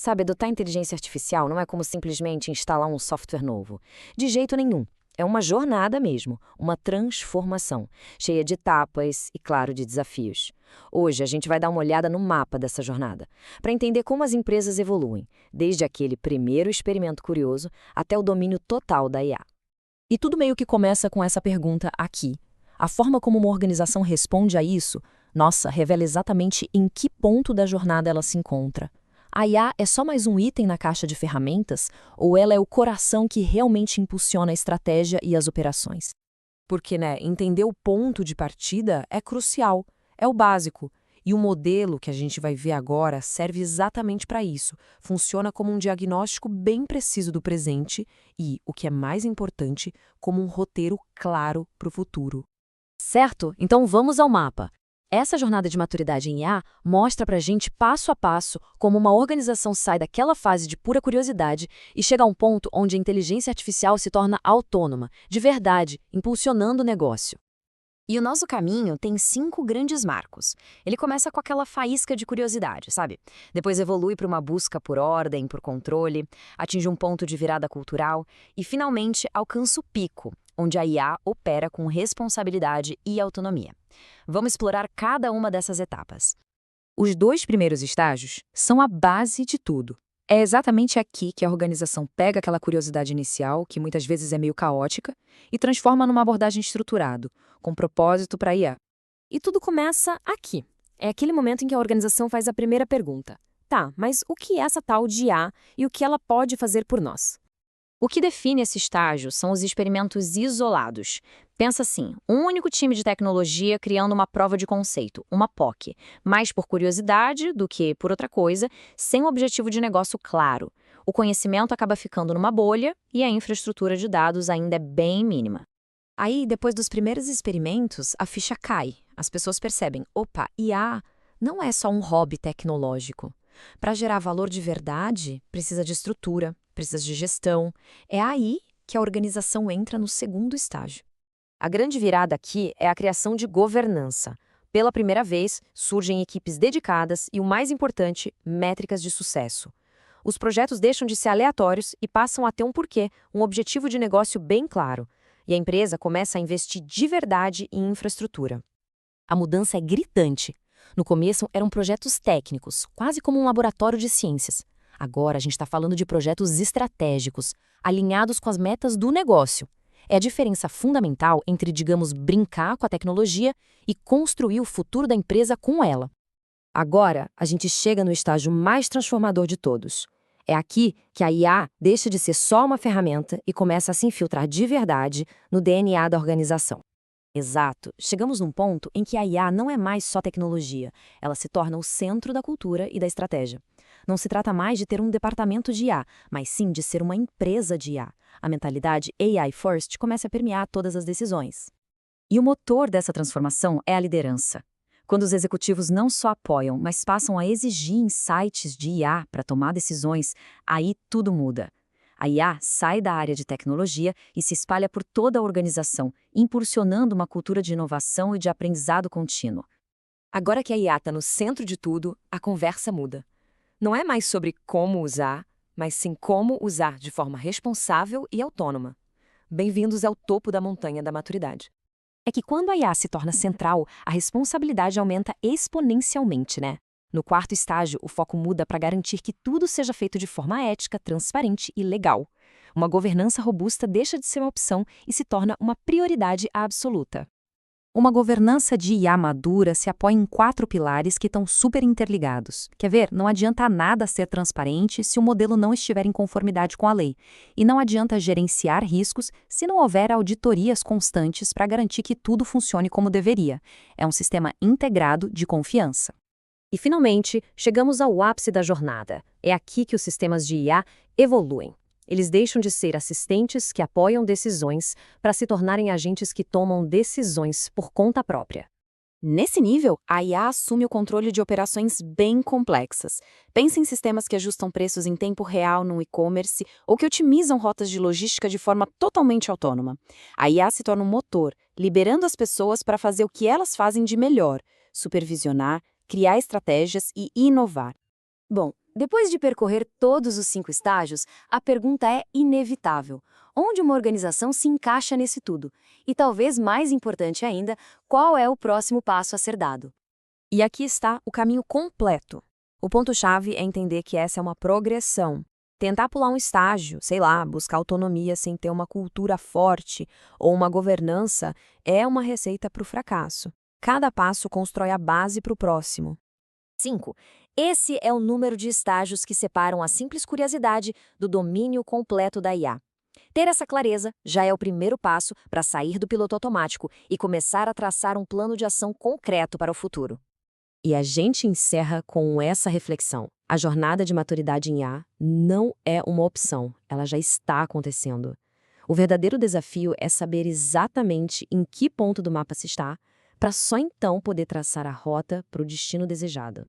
Sabe, adotar inteligência artificial não é como simplesmente instalar um software novo. De jeito nenhum. É uma jornada mesmo, uma transformação, cheia de etapas e, claro, de desafios. Hoje a gente vai dar uma olhada no mapa dessa jornada, para entender como as empresas evoluem, desde aquele primeiro experimento curioso até o domínio total da IA. E tudo meio que começa com essa pergunta aqui. A forma como uma organização responde a isso, nossa, revela exatamente em que ponto da jornada ela se encontra. A IA é só mais um item na caixa de ferramentas ou ela é o coração que realmente impulsiona a estratégia e as operações? Porque, entender o ponto de partida é crucial, é o básico. E o modelo que a gente vai ver agora serve exatamente para isso. Funciona como um diagnóstico bem preciso do presente e, o que é mais importante, como um roteiro claro para o futuro. Certo? Então vamos ao mapa. Essa jornada de maturidade em IA mostra pra gente passo a passo como uma organização sai daquela fase de pura curiosidade e chega a um ponto onde a inteligência artificial se torna autônoma, de verdade, impulsionando o negócio. E o nosso caminho tem 5 grandes marcos. Ele começa com aquela faísca de curiosidade, sabe? Depois evolui para uma busca por ordem, por controle, atinge um ponto de virada cultural e, finalmente, alcança o pico, onde a IA opera com responsabilidade e autonomia. Vamos explorar cada uma dessas etapas. Os 2 primeiros estágios são a base de tudo. É exatamente aqui que a organização pega aquela curiosidade inicial, que muitas vezes é meio caótica, e transforma numa abordagem estruturada, com propósito para a IA. E tudo começa aqui. É aquele momento em que a organização faz a primeira pergunta. Tá, mas o que é essa tal de IA e o que ela pode fazer por nós? O que define esse estágio são os experimentos isolados. Pensa assim, um único time de tecnologia criando uma prova de conceito, uma POC, mais por curiosidade do que por outra coisa, sem um objetivo de negócio claro. O conhecimento acaba ficando numa bolha e a infraestrutura de dados ainda é bem mínima. Aí, depois dos primeiros experimentos, a ficha cai. As pessoas percebem, opa, IA não é só um hobby tecnológico. Para gerar valor de verdade, precisa de estrutura, precisa de gestão. É aí que a organização entra no segundo estágio. A grande virada aqui é a criação de governança. Pela primeira vez, surgem equipes dedicadas e, o mais importante, métricas de sucesso. Os projetos deixam de ser aleatórios e passam a ter um porquê, um objetivo de negócio bem claro. E a empresa começa a investir de verdade em infraestrutura. A mudança é gritante. No começo, eram projetos técnicos, quase como um laboratório de ciências. Agora, a gente está falando de projetos estratégicos, alinhados com as metas do negócio. É a diferença fundamental entre, digamos, brincar com a tecnologia e construir o futuro da empresa com ela. Agora, a gente chega no estágio mais transformador de todos. É aqui que a IA deixa de ser só uma ferramenta e começa a se infiltrar de verdade no DNA da organização. Exato. Chegamos num ponto em que a IA não é mais só tecnologia, ela se torna o centro da cultura e da estratégia. Não se trata mais de ter um departamento de IA, mas sim de ser uma empresa de IA. A mentalidade AI First começa a permear todas as decisões. E o motor dessa transformação é a liderança. Quando os executivos não só apoiam, mas passam a exigir insights de IA para tomar decisões, aí tudo muda. A IA sai da área de tecnologia e se espalha por toda a organização, impulsionando uma cultura de inovação e de aprendizado contínuo. Agora que a IA está no centro de tudo, a conversa muda. Não é mais sobre como usar, mas sim como usar de forma responsável e autônoma. Bem-vindos ao topo da montanha da maturidade. É que quando a IA se torna central, a responsabilidade aumenta exponencialmente, né? No quarto estágio, o foco muda para garantir que tudo seja feito de forma ética, transparente e legal. Uma governança robusta deixa de ser uma opção e se torna uma prioridade absoluta. Uma governança de IA madura se apoia em 4 pilares que estão super interligados. Quer ver? Não adianta nada ser transparente se o modelo não estiver em conformidade com a lei. E não adianta gerenciar riscos se não houver auditorias constantes para garantir que tudo funcione como deveria. É um sistema integrado de confiança. E, finalmente, chegamos ao ápice da jornada. É aqui que os sistemas de IA evoluem. Eles deixam de ser assistentes que apoiam decisões para se tornarem agentes que tomam decisões por conta própria. Nesse nível, a IA assume o controle de operações bem complexas. Pense em sistemas que ajustam preços em tempo real no e-commerce ou que otimizam rotas de logística de forma totalmente autônoma. A IA se torna um motor, liberando as pessoas para fazer o que elas fazem de melhor: supervisionar, criar estratégias e inovar. Bom, Depois de percorrer todos os 5 estágios, a pergunta é inevitável: onde uma organização se encaixa nesse tudo? E talvez mais importante ainda, qual é o próximo passo a ser dado? E aqui está o caminho completo. O ponto-chave é entender que essa é uma progressão. Tentar pular um estágio, sei lá, buscar autonomia sem ter uma cultura forte ou uma governança é uma receita para o fracasso. Cada passo constrói a base para o próximo. 5. Esse é o número de estágios que separam a simples curiosidade do domínio completo da IA. Ter essa clareza já é o primeiro passo para sair do piloto automático e começar a traçar um plano de ação concreto para o futuro. E a gente encerra com essa reflexão. A jornada de maturidade em IA não é uma opção, ela já está acontecendo. O verdadeiro desafio é saber exatamente em que ponto do mapa se está, para só então poder traçar a rota para o destino desejado.